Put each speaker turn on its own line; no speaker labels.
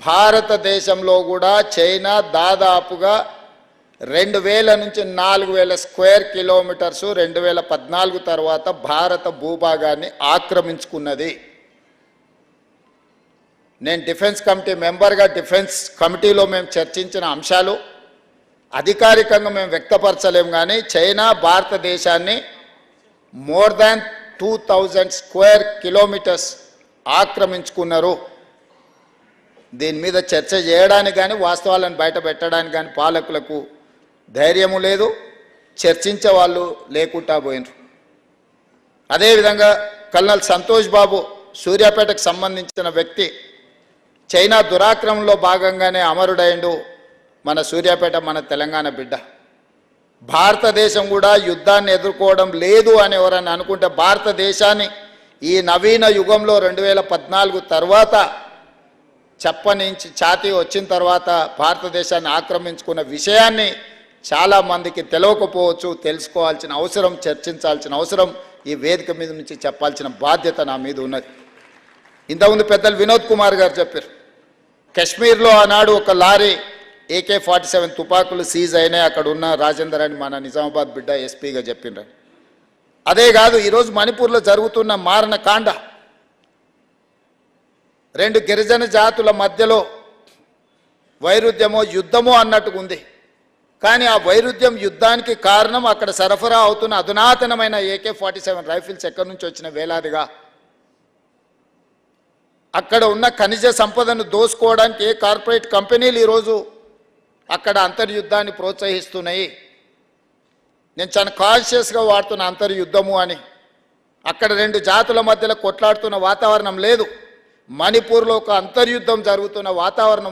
భారతదేశంలో కూడా చైనా దాదాపుగా 2000 నుంచి 4000 స్క్వేర్ కిలోమీటర్స్ 2014 తర్వాత భారత భూభాగాన్ని ఆక్రమించుకున్నది. నేను డిఫెన్స్ కమిటీ మెంబర్గా డిఫెన్స్ కమిటీలో మేము చర్చించిన అంశాలు అధికారికంగా మేము వ్యక్తపరచలేము, కానీ చైనా భారతదేశాన్ని మోర్ దాన్ 2000 స్క్వేర్ కిలోమీటర్స్ ఆక్రమించుకున్నారు. దీని మీద చర్చ చేయడానికి కానీ వాస్తవాలను బయట పెట్టడానికి కానీ పాలకులకు ధైర్యము లేదు, చర్చించే వాళ్ళు లేకుండా పోయినారు. అదేవిధంగా కల్నల్ సంతోష్ బాబు సూర్యాపేటకు సంబంధించిన వ్యక్తి చైనా దురాక్రమంలో భాగంగానే అమరుడైండు. మన సూర్యాపేట మన తెలంగాణ బిడ్డ. భారతదేశం కూడా యుద్ధాన్ని ఎదుర్కోవడం లేదు అని ఎవరన్నా అనుకుంటే భారతదేశాన్ని ఈ నవీన యుగంలో 2014 తర్వాత చెప్పనించి ఛాతీ వచ్చిన తర్వాత భారతదేశాన్ని ఆక్రమించుకున్న విషయాన్ని చాలామందికి తెలియకపోవచ్చు. తెలుసుకోవాల్సిన అవసరం, చర్చించాల్సిన అవసరం ఈ వేదిక మీద నుంచి చెప్పాల్సిన బాధ్యత నా మీద ఉన్నది. ఇంతకుముందు పెద్దలు వినోద్ కుమార్ గారు చెప్పారు, కశ్మీర్లో ఆనాడు ఒక లారీ AK-47 తుపాకులు సీజ్ అయినాయి, అక్కడ ఉన్న రాజేందర్ అని మన నిజామాబాద్ బిడ్డ ఎస్పీగా చెప్పిండ్రు. అదే కాదు, ఈరోజు మణిపూర్లో జరుగుతున్న మారణ కాండ, 2 గిరిజన జాతుల మధ్యలో వైరుధ్యమో యుద్ధమో అన్నట్టుగా ఉంది. కానీ ఆ వైరుధ్యం యుద్ధానికి కారణం అక్కడ సరఫరా అవుతున్న అధునాతనమైన AK-47 రైఫిల్స్ ఎక్కడి నుంచి వచ్చిన వేలాదిగా. అక్కడ ఉన్న ఖనిజ సంపదను దోసుకోవడానికి ఏ కార్పొరేట్ కంపెనీలు ఈరోజు అక్కడ అంతర్యుద్ధాన్ని ప్రోత్సహిస్తున్నాయి. నేను చాలా కాన్షియస్గా వాడుతున్న అంతర్యుద్ధము అని. అక్కడ 2 జాతుల మధ్యలో కొట్లాడుతున్న వాతావరణం లేదు. మణిపూర్లో ఒక అంతర్యుద్ధం జరుగుతున్న వాతావరణం